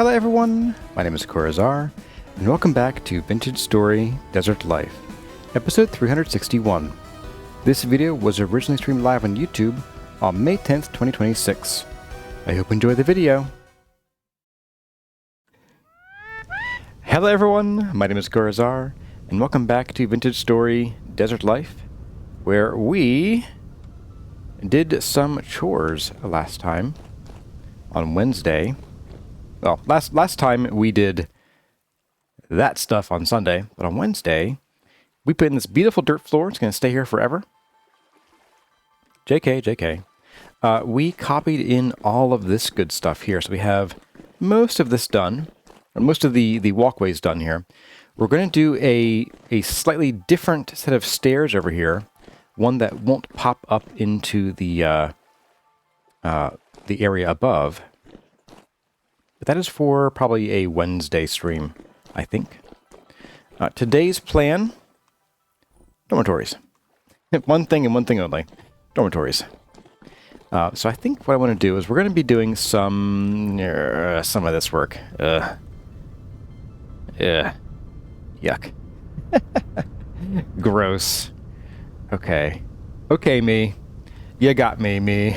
Hello everyone, my name is Corazar, and welcome back to Vintage Story Desert Life, episode 361. This video was originally streamed live on YouTube on May 10th, 2026. I hope you enjoy the video. Hello everyone, my name is Corazar, and welcome back to Vintage Story Desert Life, where we did some chores last time on Wednesday. Well, last time we did that stuff on Sunday, but on Wednesday, we put in this beautiful dirt floor. It's going to stay here forever. JK. We copied in all of this good stuff here, so we have most of this done, or most of the walkways done here. We're going to do a slightly different set of stairs over here, one that won't pop up into the area above. But that is for probably a Wednesday stream, I think. Today's plan, dormitories. One thing and one thing only, dormitories. So I think what I want to do is we're going to be doing some of this work. Yuck. Gross. Okay, me. You got me.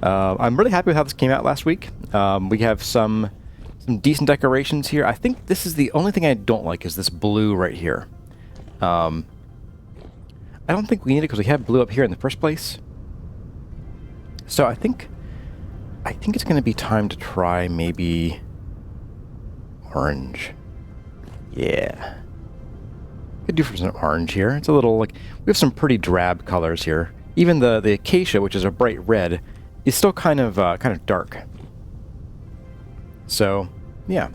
I'm really happy with how this came out last week. We have some decent decorations here. I think this is the only thing I don't like is this blue right here. I don't think we need it because we have blue up here in the first place. So I think it's going to be time to try maybe orange. Yeah. Could do for some orange here. It's a little like we have some pretty drab colors here. Even the acacia, which is a bright red, is still kind of dark. So, yeah.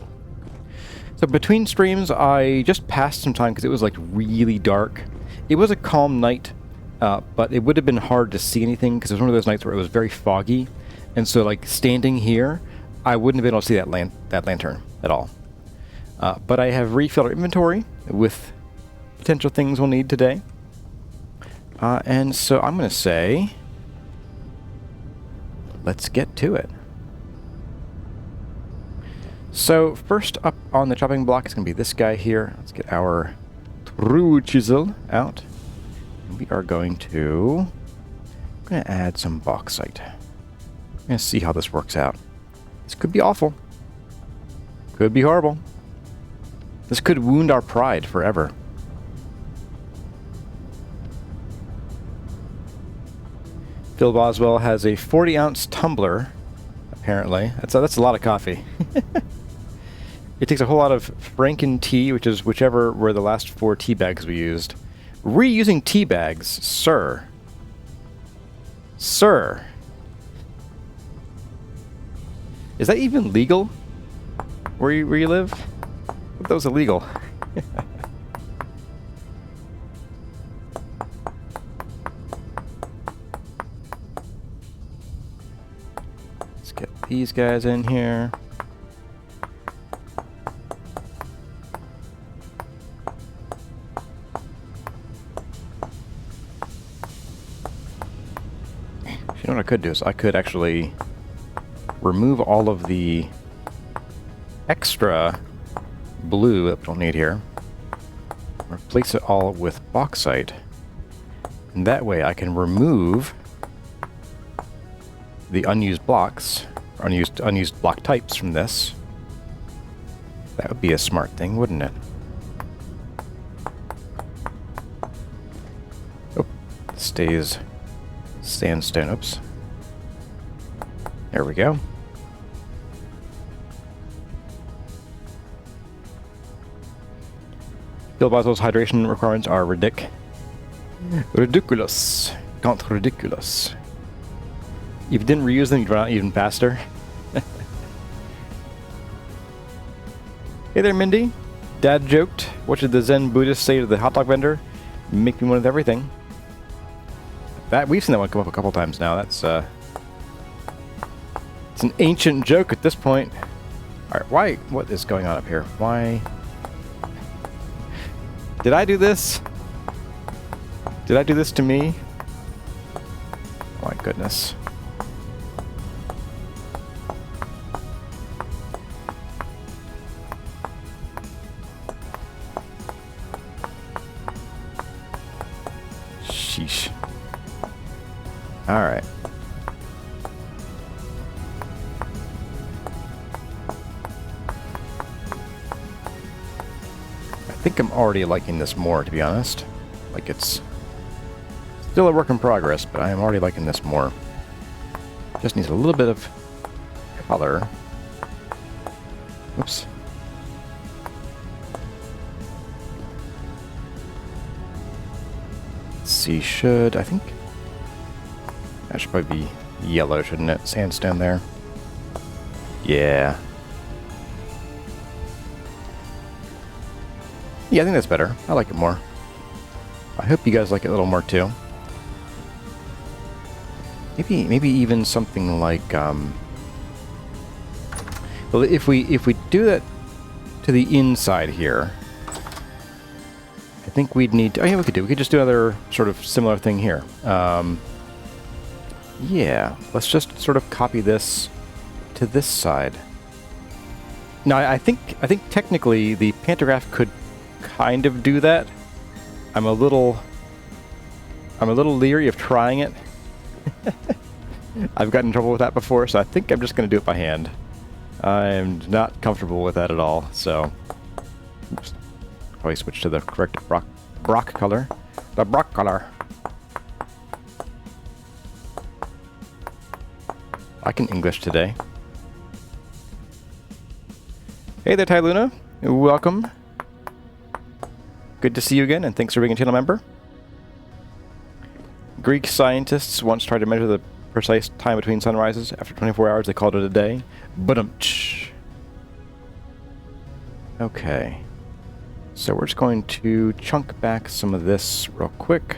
So between streams, I just passed some time because it was like really dark. It was a calm night, but it would have been hard to see anything because it was one of those nights where it was very foggy. And so like standing here, I wouldn't have been able to see that lantern at all. But I have refilled our inventory with potential things we'll need today. And so I'm going to say, let's get to it. So first up on the chopping block is going to be this guy here. Let's get our true chisel out. And we are going to add some bauxite. I'm going to see how this works out. This could be awful. Could be horrible. This could wound our pride forever. Phil Boswell has a 40-ounce tumbler, apparently. That's a lot of coffee. It takes a whole lot of Franken tea, which is whichever were the last 4 tea bags we used. Reusing tea bags, sir. Sir. Is that even legal? Where you live? I thought that was illegal. Get these guys in here. You know what I could do is I could actually remove all of the extra blue that we don't need here. Replace it all with bauxite. And that way I can remove the unused blocks, or unused block types from this. That would be a smart thing, wouldn't it? Oh, stays sandstone. Oops. There we go. Bill Boswell's hydration requirements are ridiculous. Can't ridiculous. If you didn't reuse them, you'd run out even faster. Hey there, Mindy. Dad joked. What did the Zen Buddhist say to the hot dog vendor? Make me one with everything. We've seen that one come up a couple times now. That's it's an ancient joke at this point. All right, what is going on up here? Why? Did I do this? Did I do this to me? Oh my goodness. Alright. I think I'm already liking this more, to be honest. Like, it's still a work in progress, but I am already liking this more. Just needs a little bit of color. Oops. Let's see, I think that should probably be yellow, shouldn't it? Sandstone there. Yeah. Yeah, I think that's better. I like it more. I hope you guys like it a little more too. Maybe even something like well, if we do that to the inside here, I think we'd need to, oh yeah, we could just do another sort of similar thing here. Yeah, let's just sort of copy this to this side. Now, I think technically the pantograph could kind of do that. I'm a little leery of trying it. I've gotten in trouble with that before, so I think I'm just going to do it by hand. I'm not comfortable with that at all, so oops. Probably switch to the correct Brock color. The Brock color. I can English today. Hey there, Ty Luna. Welcome. Good to see you again, and thanks for being a channel member. Greek scientists once tried to measure the precise time between sunrises. After 24 hours, they called it a day. But okay. So we're just going to chunk back some of this real quick,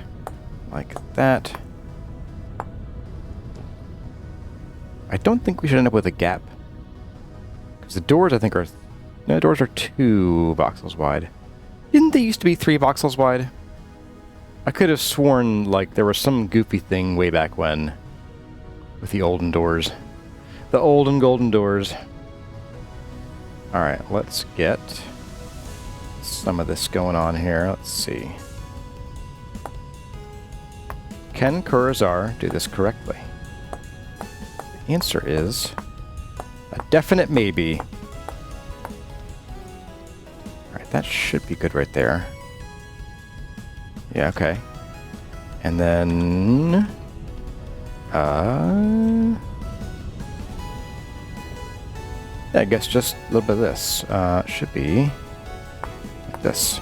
like that. I don't think we should end up with a gap, because the doors, I think, are... No, the doors are 2 voxels wide. Didn't they used to be 3 voxels wide? I could have sworn, like, there was some goofy thing way back when with the olden doors. The olden golden doors. Alright, let's get some of this going on here. Let's see. Can Kurazar do this correctly? The answer is a definite maybe. Alright, that should be good right there. Yeah, okay. And then... yeah, I guess just a little bit of this. Should be... like this.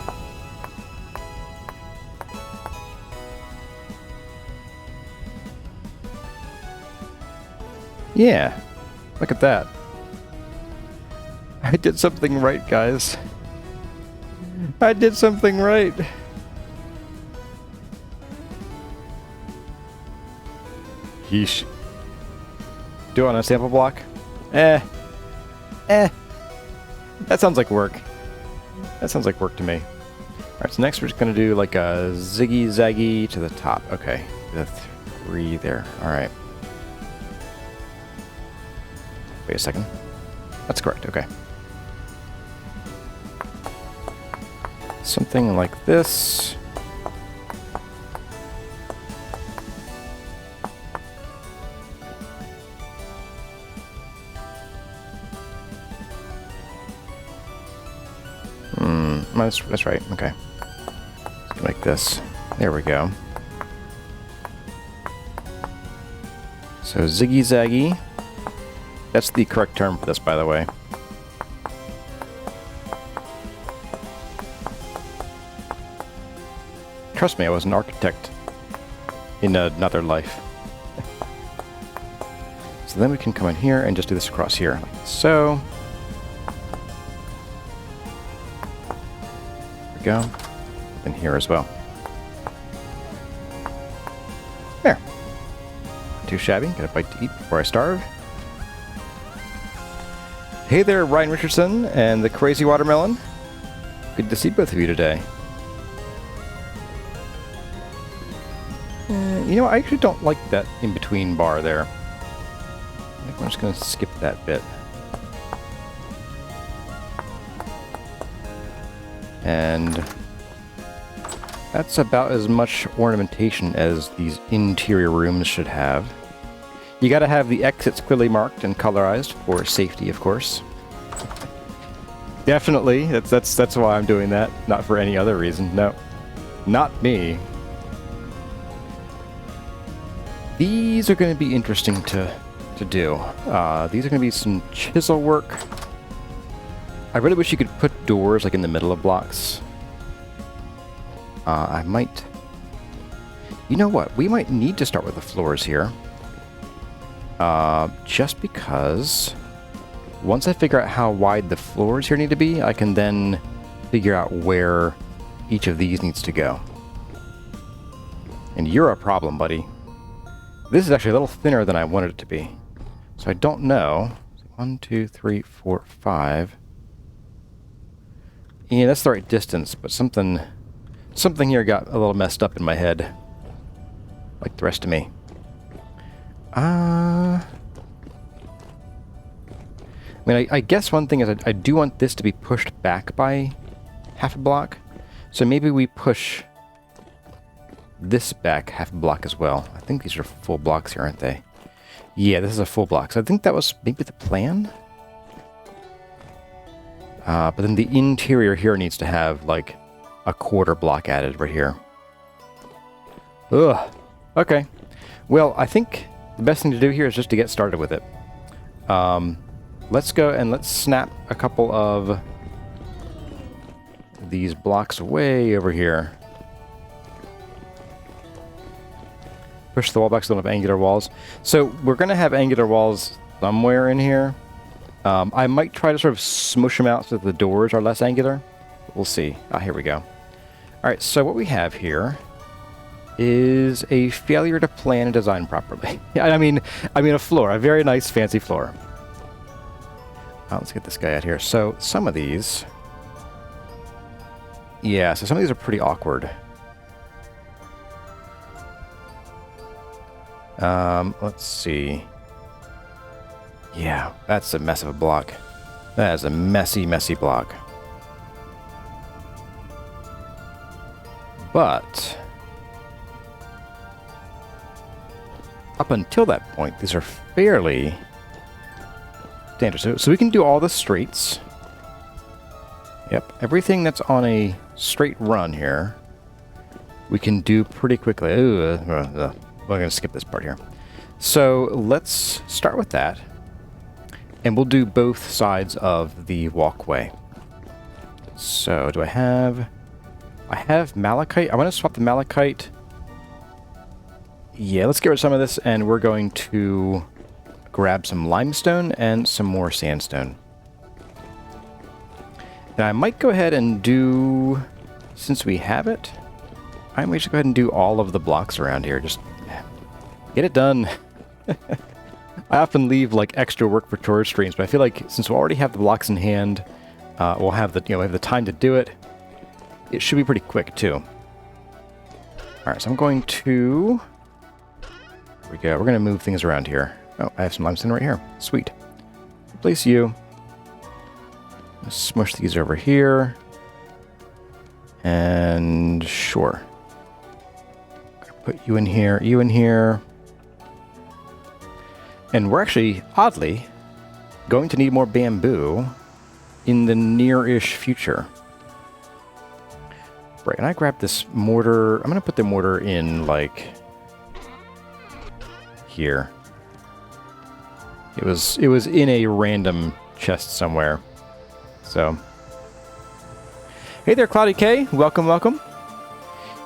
Yeah. Look at that. I did something right, guys. I did something right. Yeesh. Do it on a sample block? That sounds like work. That sounds like work to me. Alright, so next we're just going to do like a ziggy-zaggy to the top. Okay, the 3 there. Alright. Wait a second. That's correct, okay. Something like this. That's right, okay. Like this. There we go. So ziggy-zaggy. That's the correct term for this, by the way. Trust me, I was an architect in another life. So then we can come in here and just do this across here, like so. There we go. And here as well. There. Not too shabby. Got a bite to eat before I starve. Hey there, Ryan Richardson and the Crazy Watermelon. Good to see both of you today. You know, I actually don't like that in-between bar there. I think I'm just going to skip that bit. And That's about as much ornamentation as these interior rooms should have. You gotta have the exits clearly marked and colorized for safety, of course. Definitely, that's why I'm doing that, not for any other reason. No, not me. These are going to be interesting to do. These are going to be some chisel work. I really wish you could put doors like in the middle of blocks. I might... You know what? We might need to start with the floors here. Just because... Once I figure out how wide the floors here need to be, I can then figure out where each of these needs to go. And you're a problem, buddy. This is actually a little thinner than I wanted it to be. So I don't know. 1, 2, 3, 4, 5. Yeah, that's the right distance, but something here got a little messed up in my head. Like the rest of me. I mean, I guess one thing is I do want this to be pushed back by half a block. So maybe we push this back half a block as well. I think these are full blocks here, aren't they? Yeah, this is a full block. So I think that was maybe the plan. But then the interior here needs to have like a quarter block added right here. Ugh. Okay. Well, I think the best thing to do here is just to get started with it. Let's go and let's snap a couple of these blocks way over here. Push the wall back so we don't have angular walls. So we're going to have angular walls somewhere in here. I might try to sort of smush them out so that the doors are less angular. We'll see. Here we go. All right, so what we have here is a failure to plan and design properly. I mean a floor, a very nice fancy floor. Let's get this guy out here. So some of these... Yeah, so some of these are pretty awkward. Let's see. Yeah, that's a mess of a block. That is a messy, messy block. But... up until that point, these are fairly... standard. So we can do all the streets. Yep, everything that's on a straight run here, we can do pretty quickly. Ooh, we're going to skip this part here. So let's start with that, and we'll do both sides of the walkway. So do I have Malachite. I want to swap the Malachite. Yeah, let's get rid of some of this, and we're going to grab some limestone and some more sandstone. Now I might go ahead and do, since we have it, I might just go ahead and do all of the blocks around here. Just get it done. I often leave like extra work for tour streams, but I feel like since we already have the blocks in hand, we'll have the we have the time to do it. It should be pretty quick too. All right, so I'm going to. Here we go. We're going to move things around here. Oh, I have some limestone right here. Sweet. Place you. Let's smush these over here. And sure. Put you in here, you in here. And we're actually, oddly, going to need more bamboo in the near-ish future. Right, and I grabbed this mortar. I'm going to put the mortar in, like, here. It was in a random chest somewhere. So, hey there, Cloudy K. Welcome, welcome.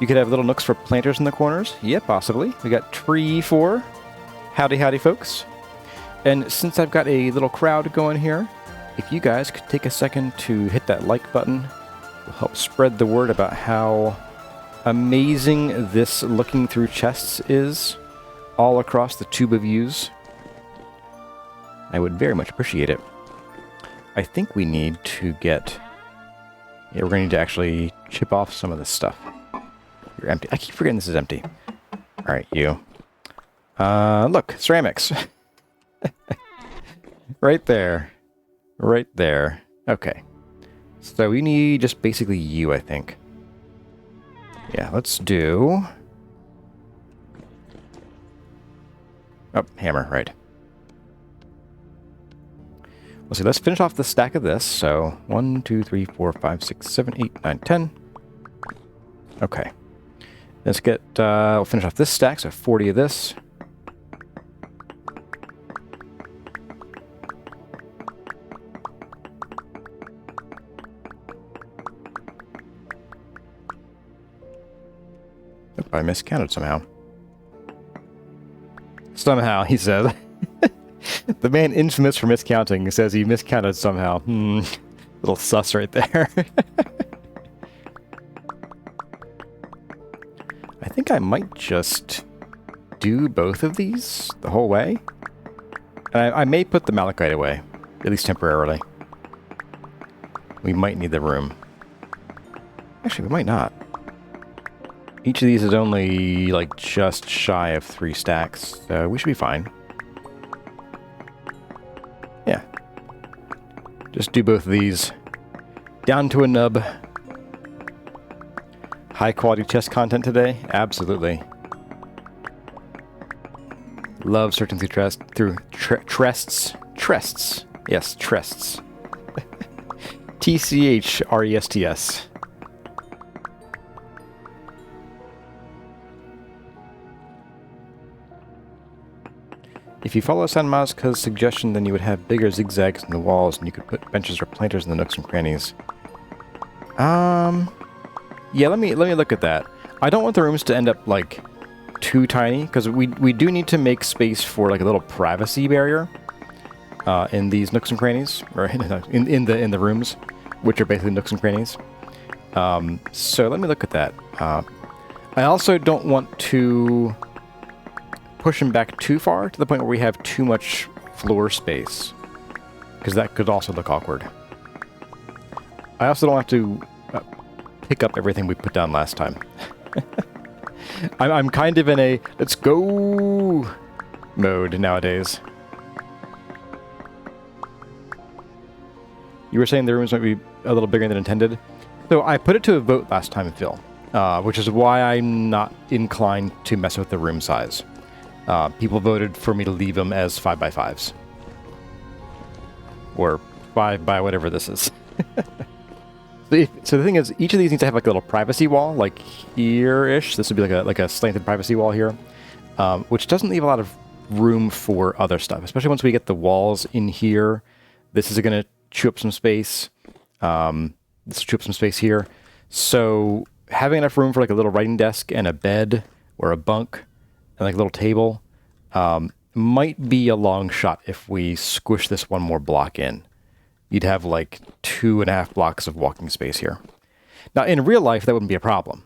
You could have little nooks for planters in the corners. Yeah, possibly. We got tree 4. Howdy, howdy, folks. And since I've got a little crowd going here, if you guys could take a second to hit that like button, it'll help spread the word about how amazing this looking through chests is all across the tube of views. I would very much appreciate it. I think we need to get... Yeah, we're going to need to actually chip off some of this stuff. You're empty. I keep forgetting this is empty. All right, you. Look, ceramics. Right there. Right there. Okay. So we need just basically you, I think. Yeah, let's do... Oh, hammer, right. Let's see, let's finish off the stack of this. So, 1, 2, 3, 4, 5, 6, 7, 8, 9, 10. Okay. Let's get, we'll finish off this stack, so 40 of this. Oop, I miscounted somehow. Somehow, he says. The man infamous for miscounting says he miscounted somehow. Little sus right there. I think I might just do both of these the whole way. And I may put the Malachite away, at least temporarily. We might need the room. Actually, we might not. Each of these is only, like, just shy of 3 stacks, so we should be fine. Yeah. Just do both of these. Down to a nub. High-quality chest content today? Absolutely. Love searching through trests. Trests. Yes, trests. TCHRESTS. If you follow San Mazca's suggestion, then you would have bigger zigzags in the walls, and you could put benches or planters in the nooks and crannies. Yeah, let me look at that. I don't want the rooms to end up, like, too tiny, because we do need to make space for, like, a little privacy barrier in these nooks and crannies, or in the rooms, which are basically nooks and crannies. So let me look at that. I also don't want to push them back too far to the point where we have too much floor space, because that could also look awkward. I also don't have to pick up everything we put down last time. I'm kind of in a let's go mode nowadays. You were saying the rooms might be a little bigger than intended. So I put it to a vote last time, Phil, which is why I'm not inclined to mess with the room size. People voted for me to leave them as 5x5s. Or 5 by whatever this is. So the thing is, each of these needs to have like a little privacy wall, like here-ish. This would be like a slanted privacy wall here, which doesn't leave a lot of room for other stuff, especially once we get the walls in here. This is going to chew up some space. This will chew up some space here. So having enough room for like a little writing desk and a bed or a bunk and like a little table might be a long shot if we squish this one more block in. You'd have like 2.5 blocks of walking space here. Now, in real life, that wouldn't be a problem.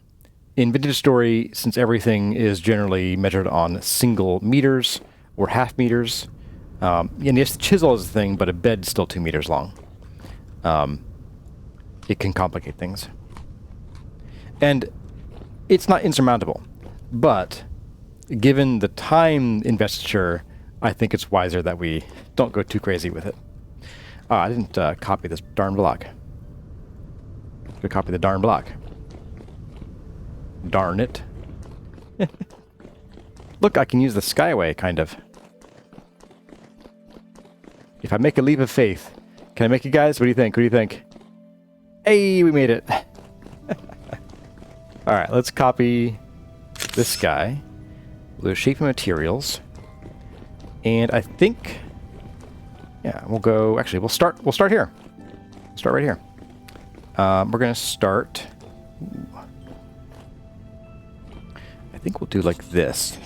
In Vintage Story, since everything is generally measured on single meters or half meters, and yes, the chisel is a thing, but a bed's still 2 meters long. It can complicate things. And it's not insurmountable, but given the time investiture, I think it's wiser that we don't go too crazy with it. I didn't copy this darn block. Should copy the darn block. Darn it. Look, I can use the Skyway, kind of. If I make a leap of faith. Can I make it, guys? What do you think? What do you think? Hey, we made it. Alright, let's copy this guy. We'll do shape and materials. And I think... yeah, we'll go... actually, we'll start here. Start right here. We're going to start... ooh. I think we'll do like this.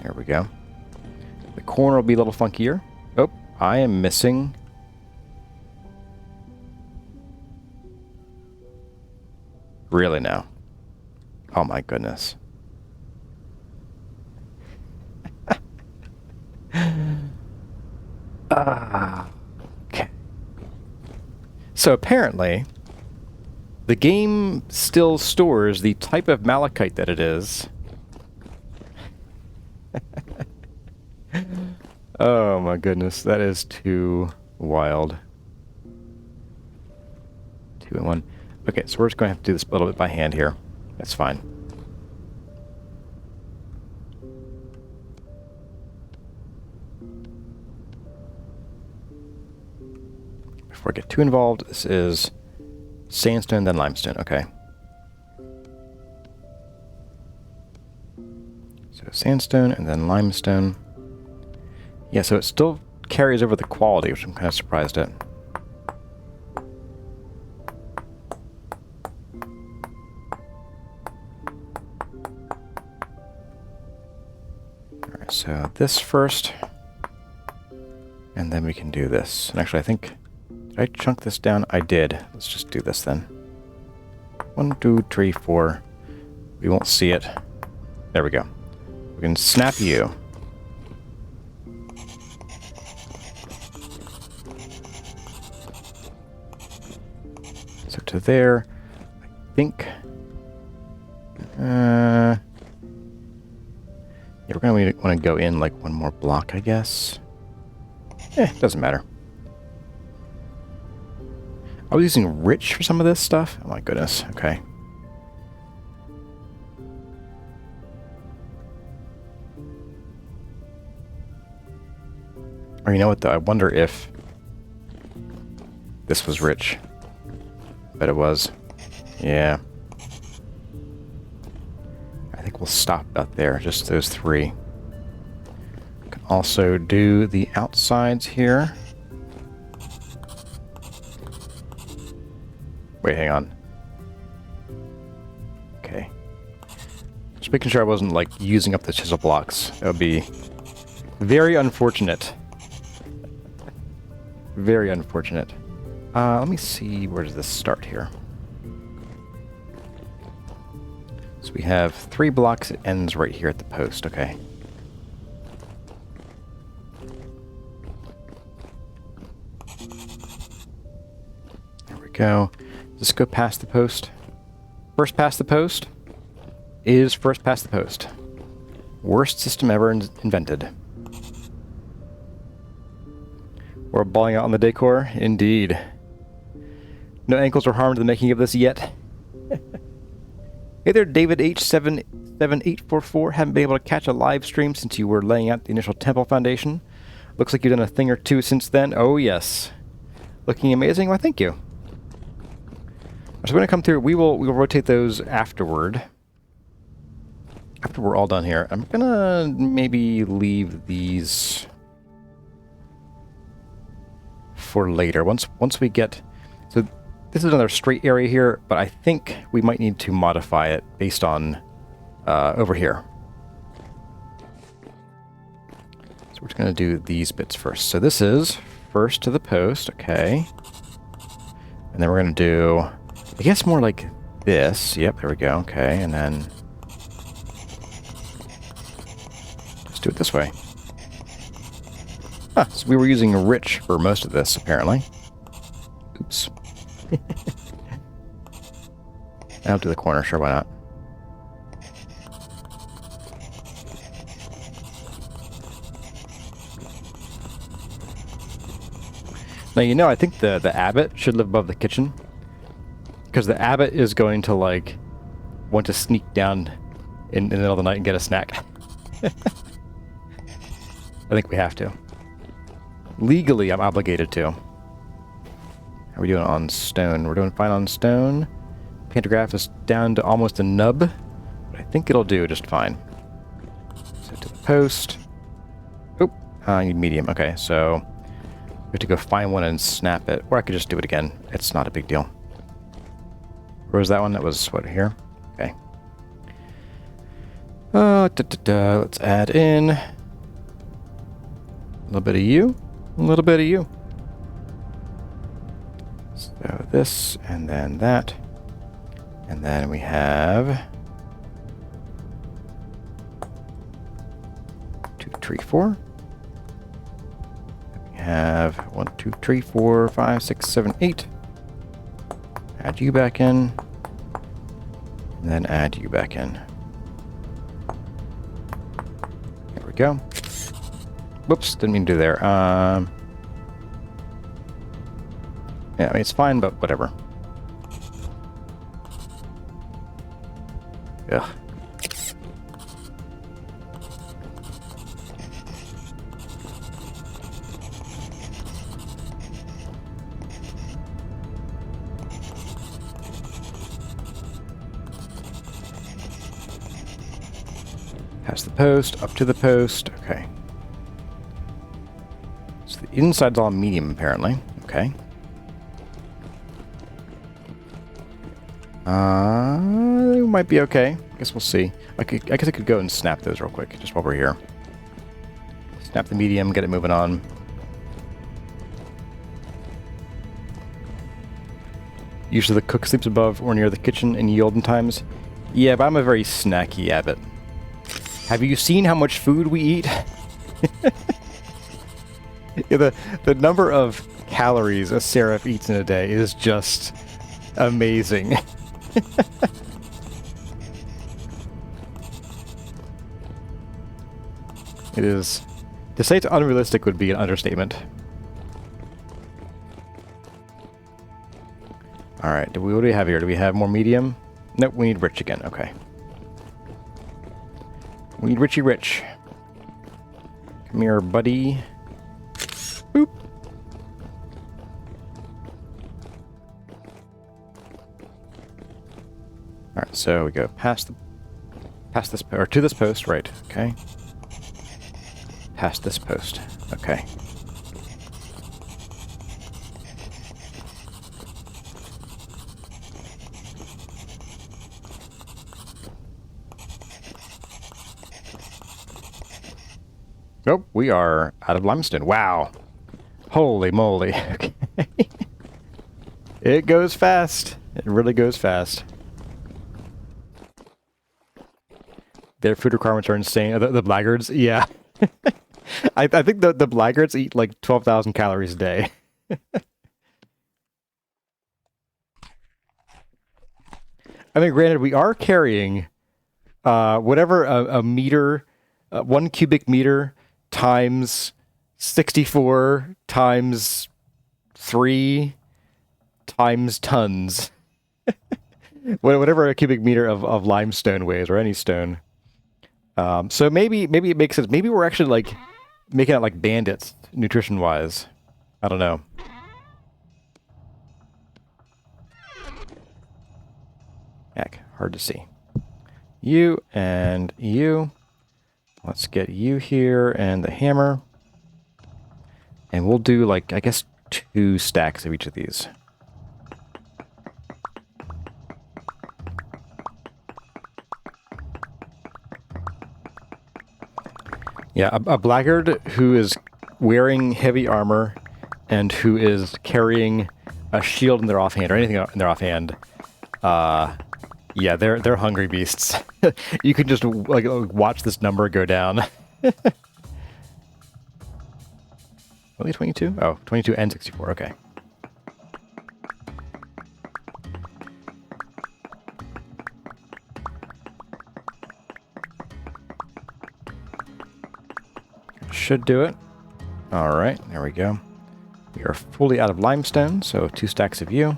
There we go. The corner will be a little funkier. Oh, I am missing... really now? Oh my goodness. Okay. So apparently, the game still stores the type of malachite that it is. Oh my goodness, that is too wild. 2 and 1. Okay, so we're just going to have to do this a little bit by hand here. That's fine. Before I get too involved, this is sandstone, then limestone. Okay. So sandstone and then limestone. Yeah, so it still carries over the quality, which I'm kind of surprised at. Alright, so this first. And then we can do this. And actually, I think... Did I chunk this down? I did. Let's just do this then. 1, 2, 3, 4. We won't see it. There we go. We can snap you. So to there, I think... yeah, we're going to want to go in like one more block, I guess. Doesn't matter. I was using rich for some of this stuff. Oh my goodness. Okay. Or you know what though? I wonder if this was rich. Bet it was. Yeah. I think we'll stop out there. Just those 3. We can also do the outsides here. Wait, hang on. Okay. Just making sure I wasn't, like, using up the chisel blocks. That would be very unfortunate. Very unfortunate. Let me see, where does this start here? So we have 3 blocks, it ends right here at the post, okay. There we go. Let's go past the post. First past the post is first past the post. Worst system ever invented. We're balling out on the decor? Indeed. No ankles were harmed in the making of this yet. Hey there, David H77844. Haven't been able to catch a live stream since you were laying out the initial temple foundation. Looks like you've done a thing or two since then. Oh, yes. Looking amazing. Why, thank you. So we're going to come through. We will rotate those afterward. After we're all done here. I'm going to maybe leave these for later. Once we get... So this is another straight area here, but I think we might need to modify it based on over here. So we're just going to do these bits first. So this is first to the post. Okay. And then we're going to do... I guess more like this. Yep, there we go. Okay, and then... Let's do it this way. Huh, so we were using rich for most of this, apparently. Oops. Out to the corner, sure, why not? Now, you know, I think the abbot should live above the kitchen. Because the abbot is going to, like, want to sneak down in the middle of the night and get a snack. I think we have to. Legally, I'm obligated to. How are we doing on stone? We're doing fine on stone. Pantograph is down to almost a nub. But I think it'll do just fine. So to the post. Oop. I need medium. Okay, so we have to go find one and snap it. Or I could just do it again. It's not a big deal. Where was that one? That was, what, here? Okay. Let's add in a little bit of you, a little bit of you. So this, and then that. And then we have 2, 3, 4. We have 1, 2, 3, 4, 5, 6, 7, 8. Add you back in. And then add you back in. There we go. Whoops, didn't mean to do there. Yeah, I mean, it's fine, but whatever. Past the post, up to the post. Okay. So the inside's all medium, apparently. Okay. Might be okay. I guess we'll see. I guess I could go and snap those real quick, just while we're here. Snap the medium, get it moving on. Usually the cook sleeps above or near the kitchen in ye olden times. Yeah, but I'm a very snacky abbot. Have you seen how much food we eat? Yeah, the number of calories a seraph eats in a day is just amazing. It is. To say it's unrealistic would be an understatement. Alright, what do we have here? Do we have more medium? Nope, we need rich again. Okay. We need Richie Rich. Come here, buddy. Boop. Alright, so we go past this, or to this post, right, okay. Past this post, okay. Oh, we are out of limestone. Wow. Holy moly. Okay. It goes fast. It really goes fast. Their food requirements are insane. The blackguards, yeah. I think the blackguards eat like 12,000 calories a day. I mean, granted, we are carrying whatever a meter, 1 cubic meter times 64 times 3 times tons. Whatever a cubic meter of limestone weighs, or any stone. So maybe it makes sense. Maybe we're actually like making it like bandits, nutrition-wise. I don't know. Heck, hard to see. You and you. Let's get you here and the hammer. And we'll do like, I guess, 2 stacks of each of these. Yeah, a blackguard who is wearing heavy armor and who is carrying a shield in their offhand, or anything in their offhand, yeah, they're hungry beasts. You can just like watch this number go down. Only 22? Oh, 22 and 64, okay. Should do it. Alright, there we go. We are fully out of limestone, so 2 stacks of you.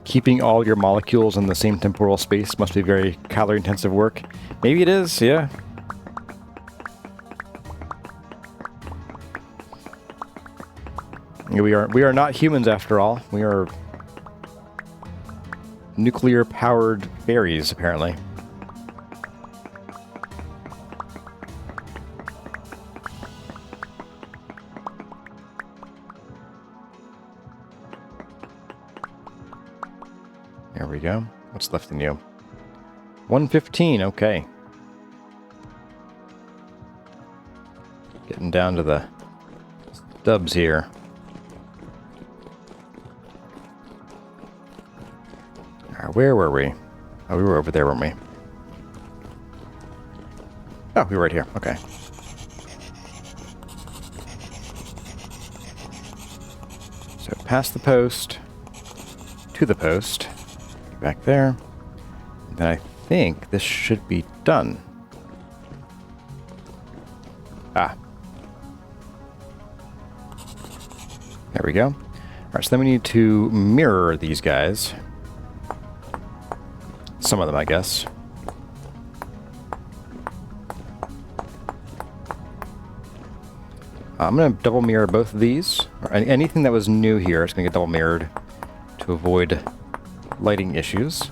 Keeping all your molecules in the same temporal space must be very calorie-intensive work. Maybe it is, yeah. We are not humans after all. We are nuclear-powered fairies, apparently. There we go. What's left in you? 115, okay. Getting down to the stubs here. Where were we? Oh, we were over there, weren't we? Oh, we were right here. Okay. So past the post, to the post, back there. And then I think this should be done. Ah. There we go. All right, so then we need to mirror these guys. Some of them, I guess. I'm going to double mirror both of these. Or anything that was new here is going to get double mirrored. to avoid lighting issues.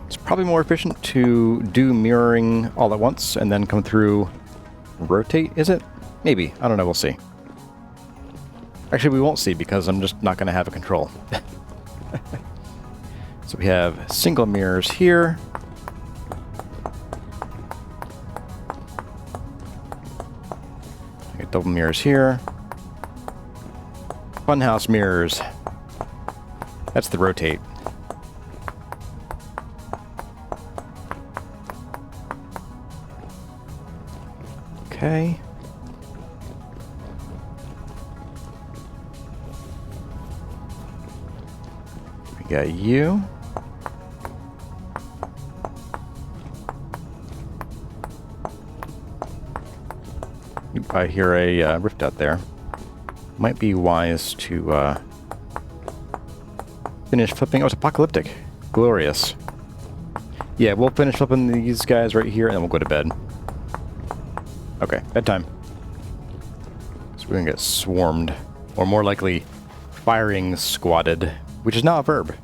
It's probably more efficient to do mirroring all at once and then come through rotate, is it? Maybe. I don't know. We'll see. Actually, we won't see because I'm just not going to have a control. So we have single mirrors here. We got double mirrors here. Funhouse mirrors. That's the rotate. Okay. We got you. I hear a rift out there. Might be wise to finish flipping. Oh, it's apocalyptic. Glorious. Yeah, we'll finish flipping these guys right here, and then we'll go to bed. Okay, bedtime. So we're gonna get swarmed, or more likely, firing squatted, which is now a verb.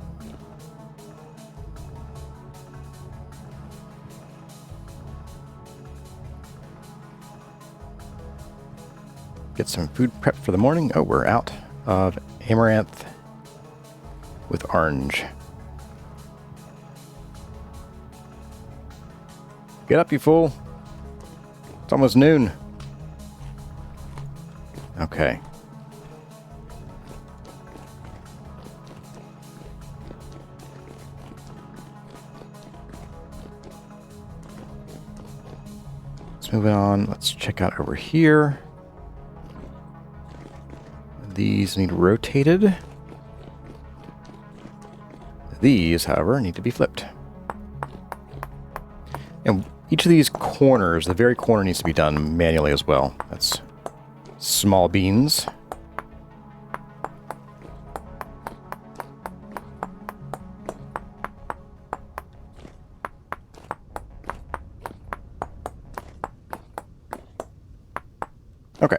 Get some food prep for the morning. Oh, we're out of amaranth with orange. Get up, you fool. It's almost noon. Okay. Let's move on. Let's check out over here. These need rotated. These, however, need to be flipped. And each of these corners, the very corner needs to be done manually as well. That's small beans. Okay.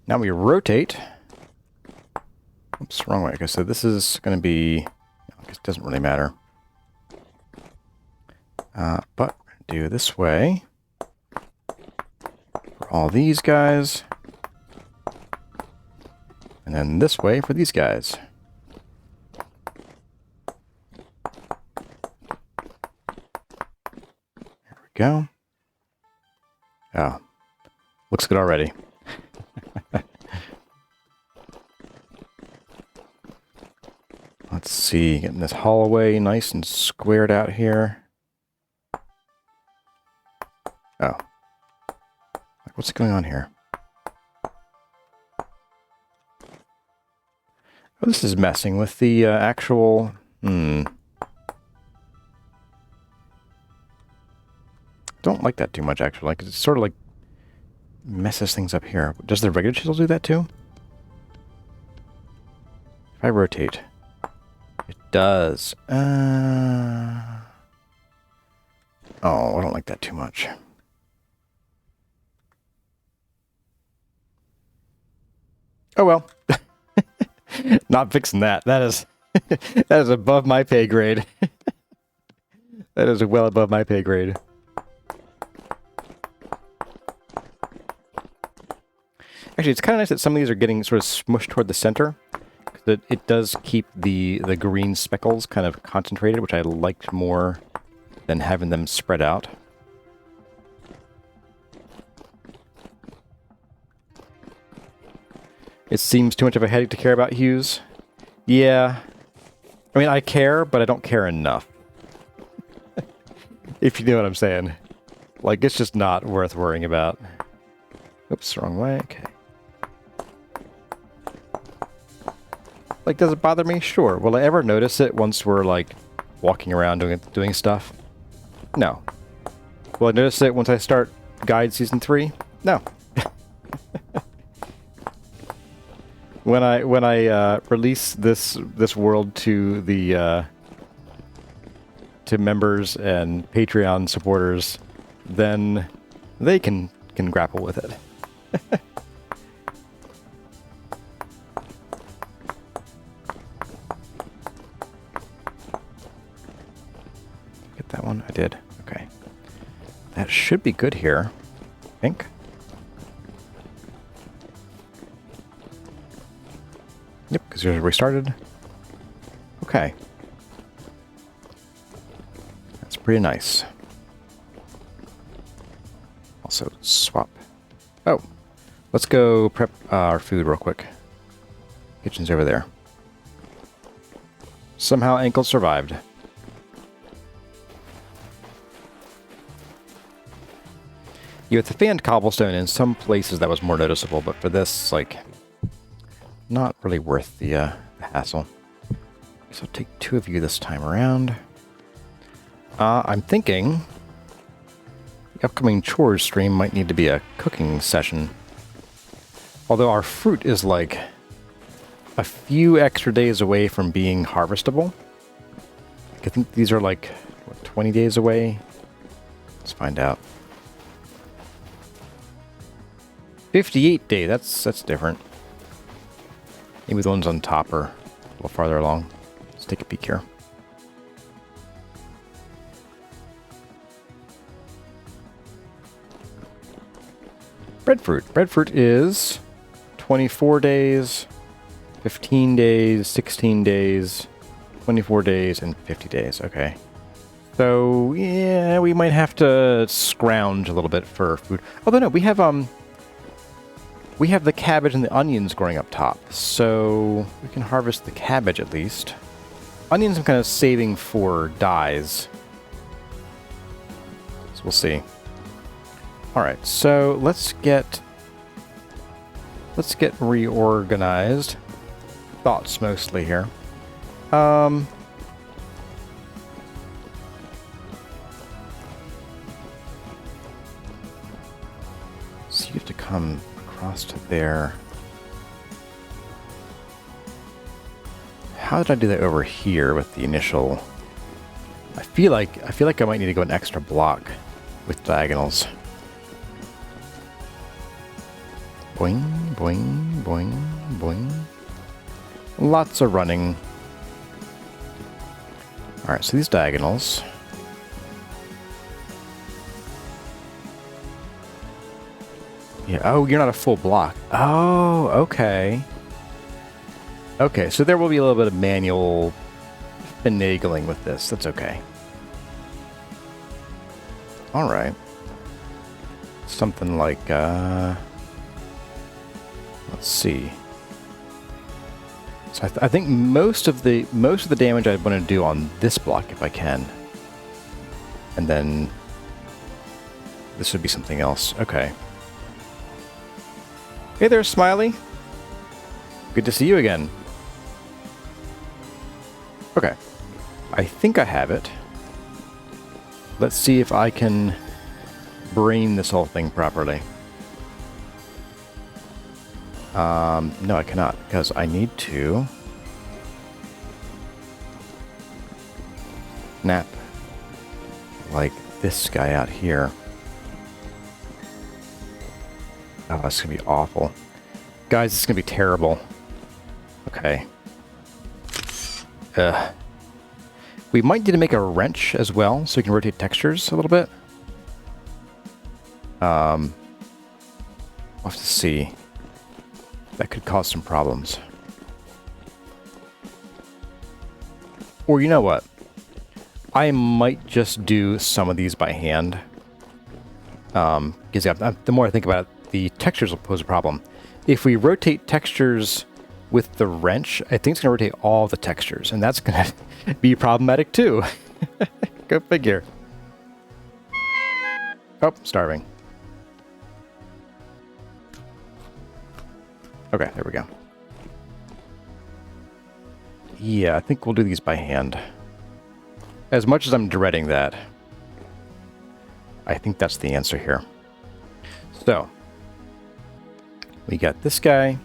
Now we rotate. Oops, wrong way. Okay, so this is going to be... I guess it doesn't really matter. But do this way for all these guys. And then this way for these guys. There we go. Oh, looks good already. Let's see, getting this hallway nice and squared out here. Oh. What's going on here? Oh, this is messing with the actual... Don't like that too much, actually. Like, it's sort of like messes things up here. Does the regular chisel do that too? If I rotate... It does. Oh, I don't like that too much. Oh well. Not fixing that. That is that is above my pay grade. That is well above my pay grade. Actually, it's kind of nice that some of these are getting sort of smushed toward the center. That it does keep the green speckles kind of concentrated, which I liked more than having them spread out. It seems too much of a headache to care about hues. Yeah. I mean, I care, but I don't care enough. If you know what I'm saying. Like, it's just not worth worrying about. Oops, wrong way. Okay. Like, does it bother me? Sure. Will I ever notice it once we're, like, walking around doing stuff? No. Will I notice it once I start Guide Season 3? No. When I release this world to the to members and Patreon supporters, then they can grapple with it. did. Okay. That should be good here, I think. Yep, because here's where we started. Okay. That's pretty nice. Also, swap. Oh, let's go prep our food real quick. Kitchen's over there. Somehow Ankle survived. Yeah, with the fanned cobblestone, in some places that was more noticeable, but for this, like, not really worth the hassle. So I'll take 2 of you this time around. I'm thinking the upcoming chores stream might need to be a cooking session. Although our fruit is like a few extra days away from being harvestable. I think these are like, what, 20 days away? Let's find out. 58 day, that's different. Maybe the ones on top are a little farther along. Let's take a peek here. Breadfruit. Breadfruit is 24 days, 15 days, 16 days, 24 days, and 50 days. Okay. So, yeah, we might have to scrounge a little bit for food. Although, no, we have the cabbage and the onions growing up top. So, we can harvest the cabbage at least. Onions I'm kind of saving for dyes. So, we'll see. Alright, so let's get reorganized. Thoughts mostly here. So you have to come across to there. How did I do that over here with the initial? I feel like I might need to go an extra block with diagonals. Boing, boing, boing, boing. Lots of running. Alright, so these diagonals. Yeah, oh, you're not a full block. Oh, okay. Okay, so there will be a little bit of manual finagling with this. That's okay. Alright. Something like, let's see. So I think most of the damage I want to do on this block if I can, and then this would be something else. Okay. Hey there, Smiley. Good to see you again. Okay. I think I have it. Let's see if I can brain this whole thing properly. No, I cannot, because I need to snap like this guy out here. Oh, that's gonna be awful. Guys, this is gonna be terrible. Okay. We might need to make a wrench as well, so we can rotate textures a little bit. We'll have to see. That could cause some problems. Or you know what? I might just do some of these by hand. Because the more I think about it, the textures will pose a problem. If we rotate textures with the wrench, I think it's going to rotate all the textures, and that's going to be problematic too. Go figure. Oh, starving. Okay, there we go. Yeah, I think we'll do these by hand. As much as I'm dreading that, I think that's the answer here. So, we got this guy.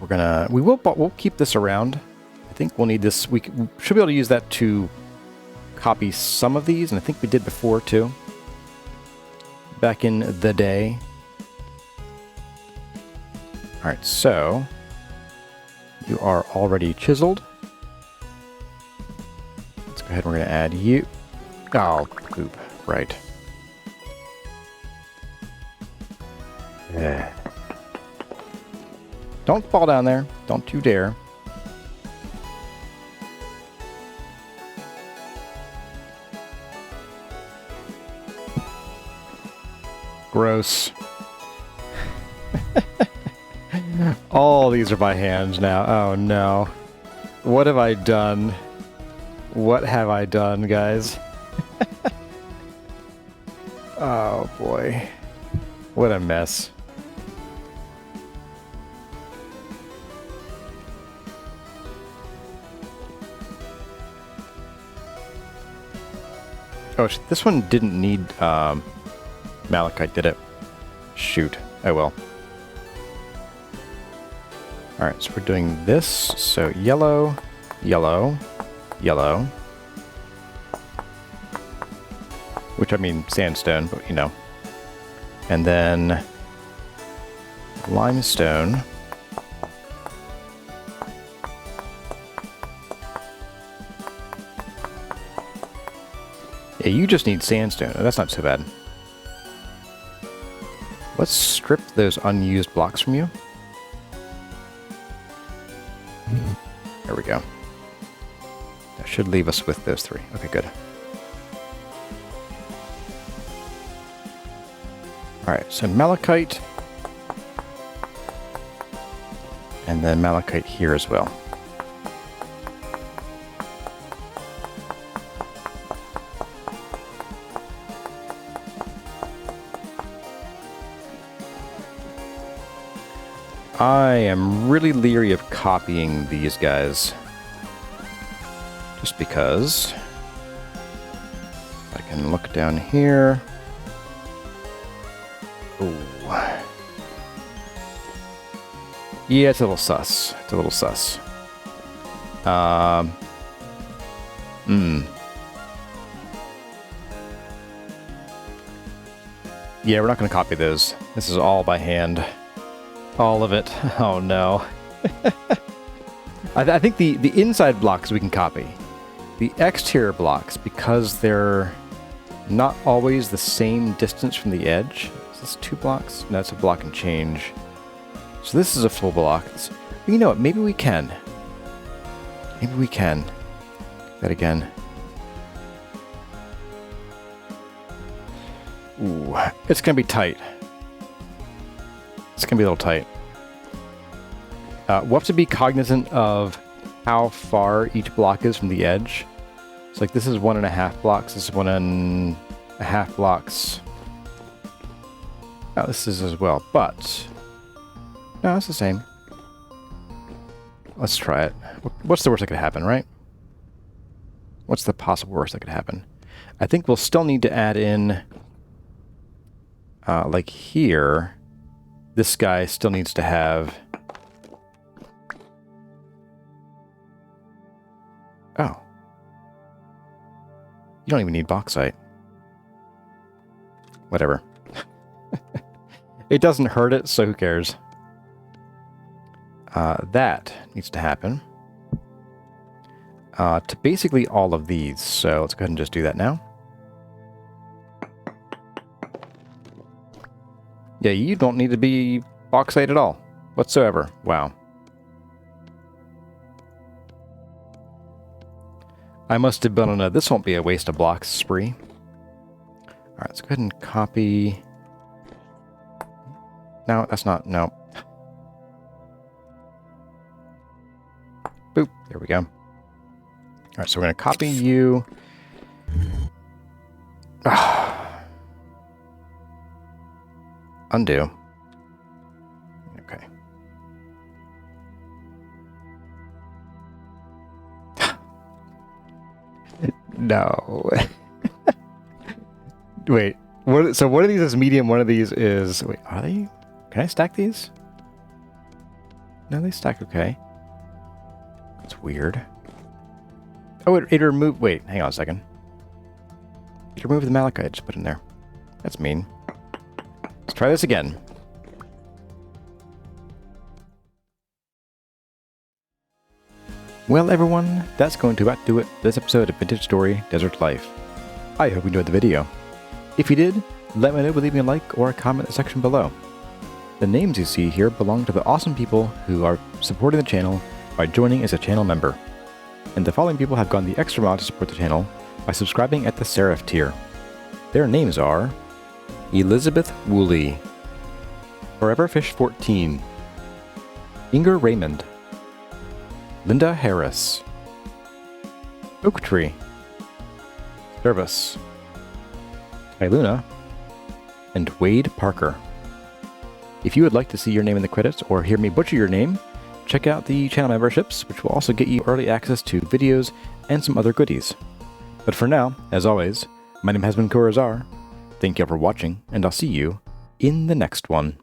We'll keep this around. I think we'll need this. We should be able to use that to copy some of these, and I think we did before too. Back in the day. Alright, so you are already chiseled. Let's go ahead and we're going to add you. Oh, poop. Right. Yeah. Don't fall down there. Don't you dare. Gross. All these are by hand now. Oh no. What have I done? What have I done, guys? Oh boy. What a mess. Oh, this one didn't need Malachite, did it? Shoot. Oh well. Alright, so we're doing this. So yellow, yellow, yellow. Which I mean sandstone, but you know. And then limestone. Yeah, you just need sandstone. Oh, that's not so bad. Let's strip those unused blocks from you. There we go. That should leave us with those three. Okay, good. Alright, so Malachite. And then Malachite here as well. I am really leery of copying these guys. Just because I can look down here. Ooh. Yeah, it's a little sus. It's a little sus. Yeah, we're not going to copy those. This is all by hand. All of it. Oh no. I think the inside blocks we can copy. The exterior blocks, because they're not always the same distance from the edge. Is this 2 blocks? No, it's a block and change. So this is a full block. You know what? Maybe we can. Maybe we can. That again. Ooh, it's gonna be tight. It's going to be a little tight. We'll have to be cognizant of how far each block is from the edge. So like this is 1.5 blocks, this is 1.5 blocks. Now this is as well, but no, it's the same. Let's try it. What's the worst that could happen, right? What's the possible worst that could happen? I think we'll still need to add in, like here, this guy still needs to have... Oh. You don't even need bauxite. Whatever. It doesn't hurt it, so who cares? That needs to happen. To basically all of these, so let's go ahead and just do that now. Yeah, you don't need to be bauxite at all, whatsoever. Wow. I must have been on a this won't be a waste of blocks spree. Alright, let's go ahead and copy... No, that's not... No. Boop. There we go. Alright, so we're going to copy you. Undo. Okay. No. Wait. So one of these is medium, one of these is... Wait, are they... Can I stack these? No, they stack okay. That's weird. Oh, it removed... Wait, hang on a second. It removed the malachite I just put in there. That's mean. Let's try this again. Well, everyone, that's going to about do it for this episode of Vintage Story Desert Life. I hope you enjoyed the video. If you did, let me know by leaving a like or a comment in the section below. The names you see here belong to the awesome people who are supporting the channel by joining as a channel member. And the following people have gone the extra mile to support the channel by subscribing at the Seraph tier. Their names are Elizabeth Woolley, Foreverfish14, Inger Raymond, Linda Harris, Oak Tree, Service, Iluna, and Wade Parker. If you would like to see your name in the credits or hear me butcher your name, check out the channel memberships, which will also get you early access to videos and some other goodies. But for now, as always, my name has been Kurazar. Thank you all for watching, and I'll see you in the next one.